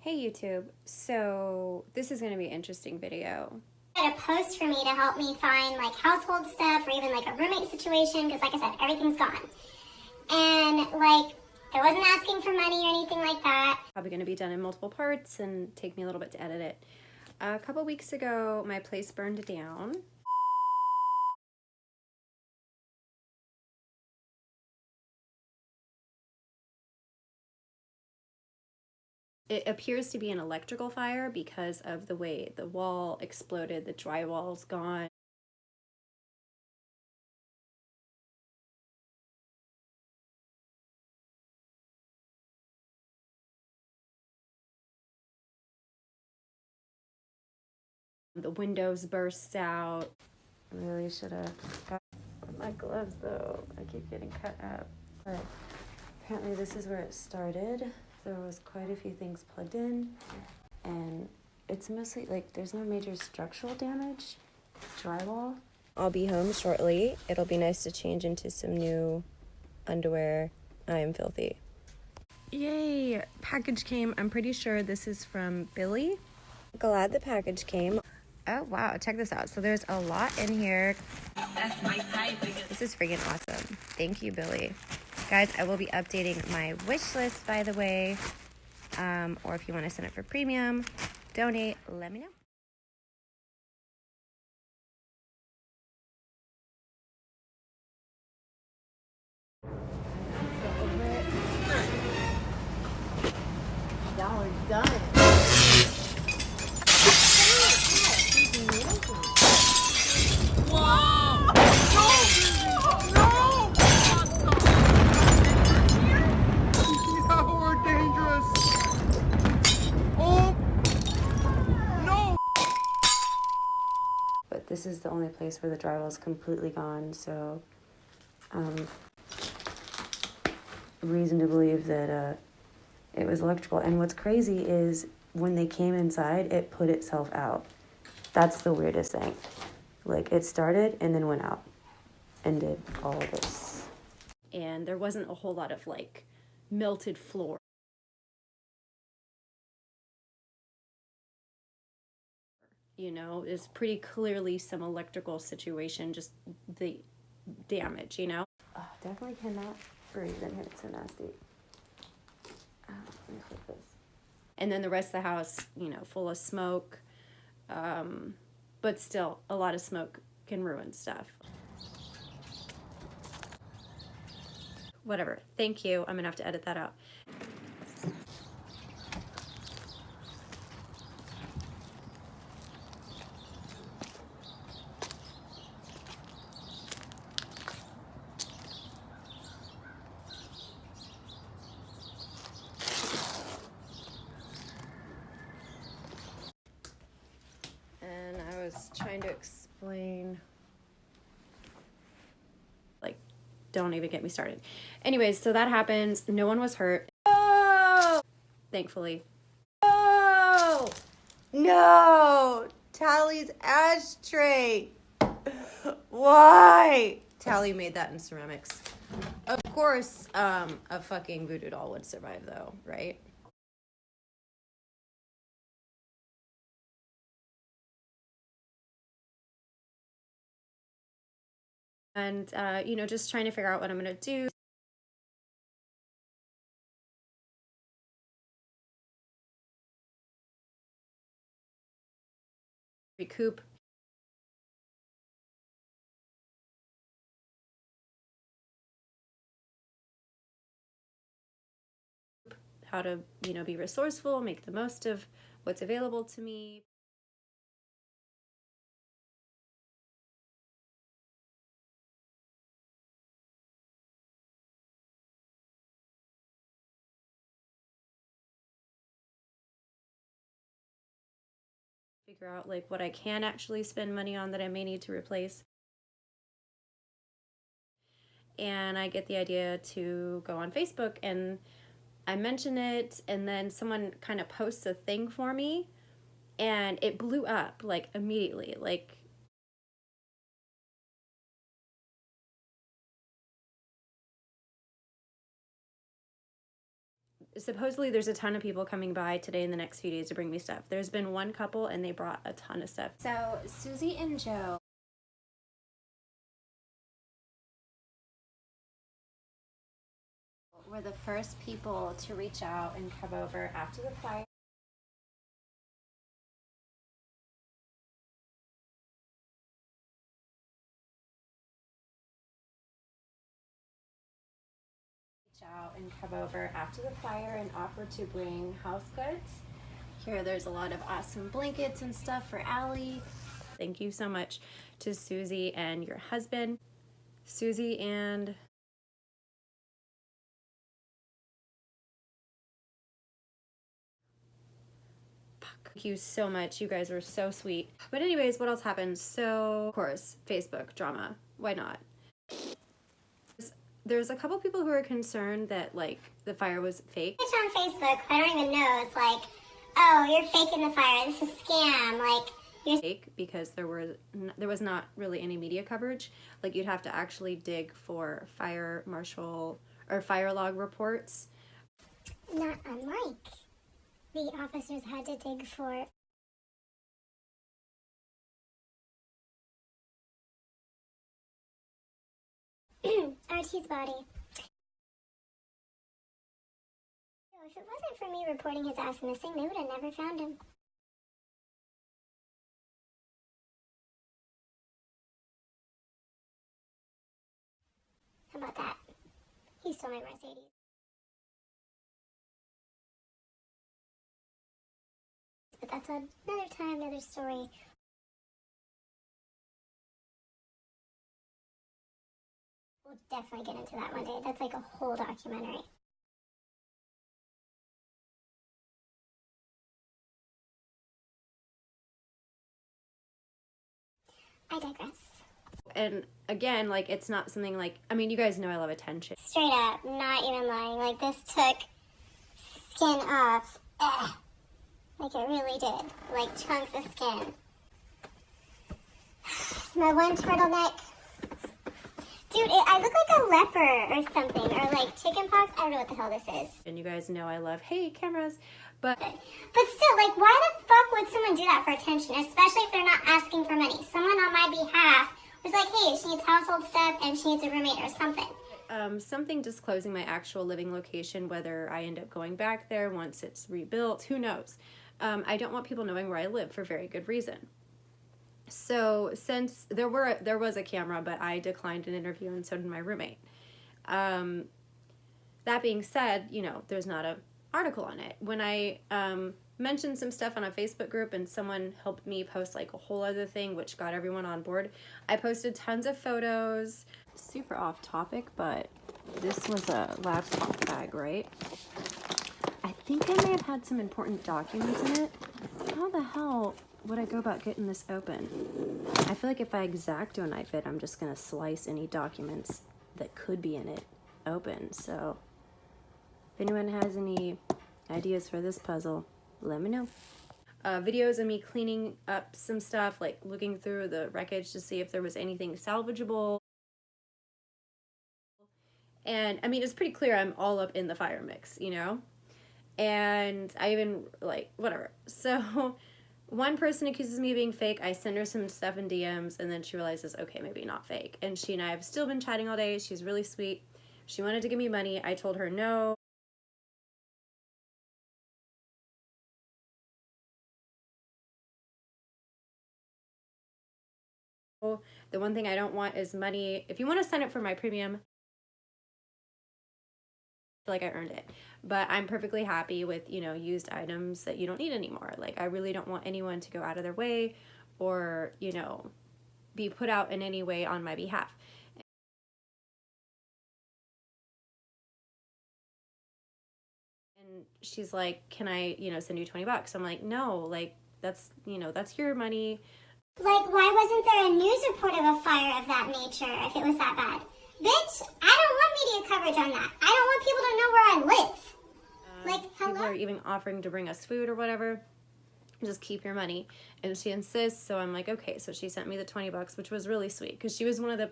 Hey YouTube, so this is going to be an interesting video. A post for me to help me find like household stuff or even like a roommate situation because like I said, everything's gone. And like I wasn't asking for money or anything like that. Probably going to be done in multiple parts and take me a little bit to edit it. A couple weeks ago, my place burned down. It appears to be an electrical fire because of the way the wall exploded, the drywall's gone. The windows burst out. I really should have got my gloves though. I keep getting cut up. But apparently this is where it started. There was quite a few things plugged in, and it's mostly like there's no major structural damage. Drywall. I'll be home shortly. It'll be nice to change into some new underwear. I am filthy. Yay! Package came. I'm pretty sure this is from Billy. Glad the package came. Oh wow, check this out. So there's a lot in here. That's my type. This is freaking awesome. Thank you, Billy. Guys, I will be updating my wish list, by the way. Or if you want to send it for premium, donate, let me know. Y'all are done. But this is the only place where the drywall is completely gone, so reason to believe that it was electrical. And what's crazy is when they came inside, it put itself out. That's the weirdest thing. Like, it started and then went out and did all of this. And there wasn't a whole lot of like melted floor. You know, it's pretty clearly some electrical situation, just the damage, you know? Definitely cannot breathe in here. It's so nasty. Let me flip this. And then the rest of the house, you know, full of smoke. But still, a lot of smoke can ruin stuff. Whatever. Thank you. I'm going to have to edit that out. And I was trying to explain, like, don't even get me started. Anyways, so that happens. No one was hurt. Oh! Thankfully. Oh! No! Tally's ashtray. Why? Tally made that in ceramics. Of course, a fucking voodoo doll would survive though, right? And, you know, just trying to figure out what I'm going to do. Recoup. How to, you know, be resourceful, make the most of what's available to me. Figure out like what I can actually spend money on that I may need to replace. And I get the idea to go on Facebook and I mention it, and then someone kind of posts a thing for me and it blew up like immediately. Like, supposedly there's a ton of people coming by today in the next few days to bring me stuff. There's been one couple and they brought a ton of stuff. So Susie and Joe were the first people to reach out and come over after the fire. Out and come over after the fire and offer to bring house goods. Here there's a lot of awesome blankets and stuff for Allie. Thank you so much to Susie and your husband. Susie and thank you so much. You guys were so sweet. But anyways, what else happened? So of course, Facebook drama. Why not? There's a couple people who are concerned that like the fire was fake. It's on Facebook. I don't even know. It's like, oh, you're faking the fire. This is a scam. Like you're fake because there was not really any media coverage. Like you'd have to actually dig for fire marshal or fire log reports. Not unlike the officers had to dig for. RT's body. If it wasn't for me reporting his ass missing, they would have never found him. How about that? He stole my Mercedes. But that's another time, another story. We'll definitely get into that one day. That's like a whole documentary. I digress. And again, like it's not something like, I mean, you guys know I love attention. Straight up, not even lying. Like this took skin off. Like it really did. Like chunks of skin. It's my one turtleneck. Dude, I look like a leper or something, or like chickenpox. I don't know what the hell this is. And you guys know I love, hey, cameras, but still, like, why the fuck would someone do that for attention, especially if they're not asking for money? Someone on my behalf was like, hey, she needs household stuff and she needs a roommate or something. Something disclosing my actual living location, whether I end up going back there once it's rebuilt, who knows? I don't want people knowing where I live for very good reason. So since there was a camera, but I declined an interview and so did my roommate. That being said, you know, there's not an article on it. When I mentioned some stuff on a Facebook group and someone helped me post like a whole other thing which got everyone on board, I posted tons of photos. Super off topic, but this was a laptop bag, right? I think I may have had some important documents in it. How the hell would I go about getting this open? I feel like if I X-Acto knife it, I'm just gonna slice any documents that could be in it open. So if anyone has any ideas for this puzzle, let me know. Videos of me cleaning up some stuff, like looking through the wreckage to see if there was anything salvageable. And I mean, it's pretty clear I'm all up in the fire mix, you know? And I even, like, whatever. So one person accuses me of being fake. I send her some stuff in DMs, and then she realizes, okay, maybe not fake. And she and I have still been chatting all day. She's really sweet. She wanted to give me money. I told her no. The one thing I don't want is money. If you want to sign up for my premium, I feel like I earned it. But I'm perfectly happy with, you know, used items that you don't need anymore. Like, I really don't want anyone to go out of their way or, you know, be put out in any way on my behalf. And she's like, can I, you know, send you $20? I'm like, no, like, that's, you know, that's your money. Like, why wasn't there a news report of a fire of that nature if it was that bad? Bitch, I don't want media coverage on that. I don't want people to know where I live. Like, hello? People are even offering to bring us food or whatever. Just keep your money. And she insists, so I'm like, okay. So she sent me the $20, which was really sweet because she was one of the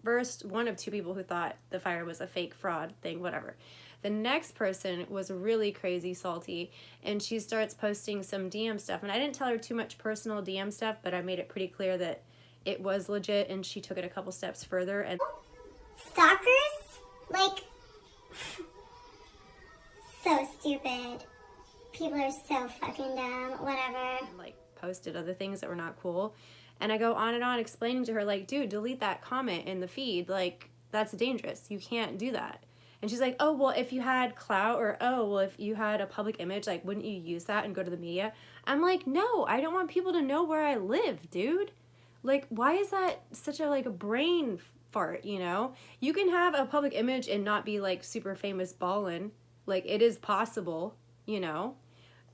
first one of two people who thought the fire was a fake fraud thing, whatever. The next person was really crazy salty, and she starts posting some DM stuff. And I didn't tell her too much personal DM stuff, but I made it pretty clear that it was legit, and she took it a couple steps further. And Stalkers? Like, so stupid. People are so fucking dumb, whatever. like posted other things that were not cool. And I go on and on explaining to her, like, dude, delete that comment in the feed. Like, that's dangerous. You can't do that. And she's like, oh, well, if you had clout, or, oh, well, if you had a public image, like, wouldn't you use that and go to the media? I'm like, no, I don't want people to know where I live, dude. Like, why is that such a, like, a brain fart, you know? You can have a public image and not be, like, super famous ballin'. Like, it is possible, you know?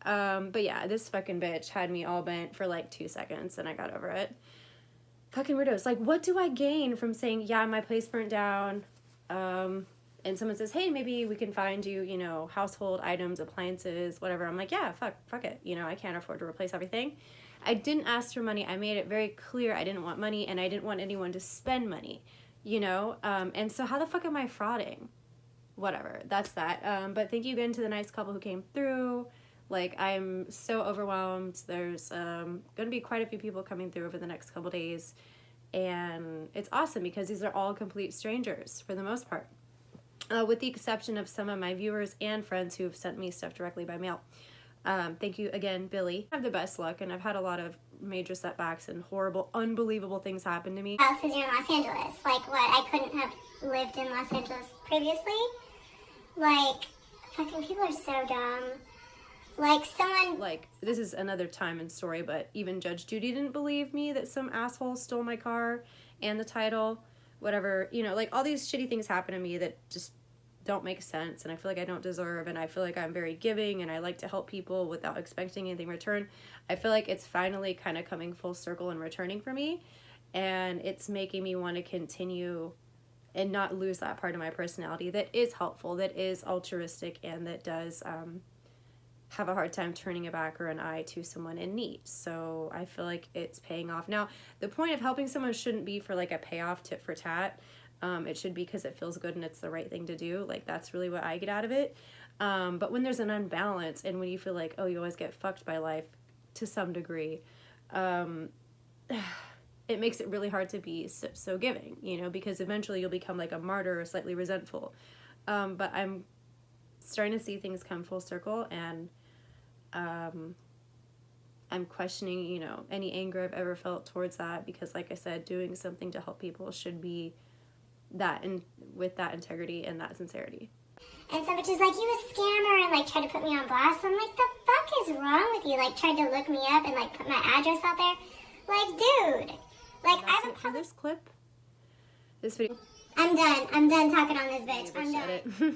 But yeah, this fucking bitch had me all bent for, like, 2 seconds, and I got over it. Fucking weirdos. Like, what do I gain from saying, yeah, my place burnt down, and someone says, hey, maybe we can find you, you know, household items, appliances, whatever. I'm like, yeah, fuck it. You know, I can't afford to replace everything. I didn't ask for money. I made it very clear I didn't want money, and I didn't want anyone to spend money, you know? And so how the fuck am I frauding? Whatever. That's that. But thank you again to the nice couple who came through. Like, I'm so overwhelmed. There's going to be quite a few people coming through over the next couple days. And it's awesome because these are all complete strangers for the most part. With the exception of some of my viewers and friends who have sent me stuff directly by mail. Thank you again, Billy. I have the best luck, and I've had a lot of major setbacks and horrible, unbelievable things happen to me. House because you're in Los Angeles. Like, what? I couldn't have lived in Los Angeles previously? Like, fucking people are so dumb. Like, someone... Like, this is another time and story, but even Judge Judy didn't believe me that some asshole stole my car and the title. Whatever, you know, like, all these shitty things happen to me that just don't make sense, and I feel like I don't deserve, and I feel like I'm very giving, and I like to help people without expecting anything in return. I feel like it's finally kind of coming full circle and returning for me, and it's making me want to continue and not lose that part of my personality that is helpful, that is altruistic, and that does have a hard time turning a back or an eye to someone in need. So I feel like it's paying off. Now, the point of helping someone shouldn't be for like a payoff, tit for tat. It should be because it feels good and it's the right thing to do. Like, that's really what I get out of it. But when there's an unbalance and when you feel like, oh, you always get fucked by life to some degree, it makes it really hard to be so giving, you know, because eventually you'll become like a martyr or slightly resentful. But I'm starting to see things come full circle, and I'm questioning, you know, any anger I've ever felt towards that, because like I said, doing something to help people should be that, and with that integrity and that sincerity. And some bitch is like, you a scammer, and like tried to put me on blast. I'm like, the fuck is wrong with you? Like, tried to look me up and like put my address out there. Like, dude, like, I That's it for this clip. This video. I'm done talking on this bitch. I'm done. It.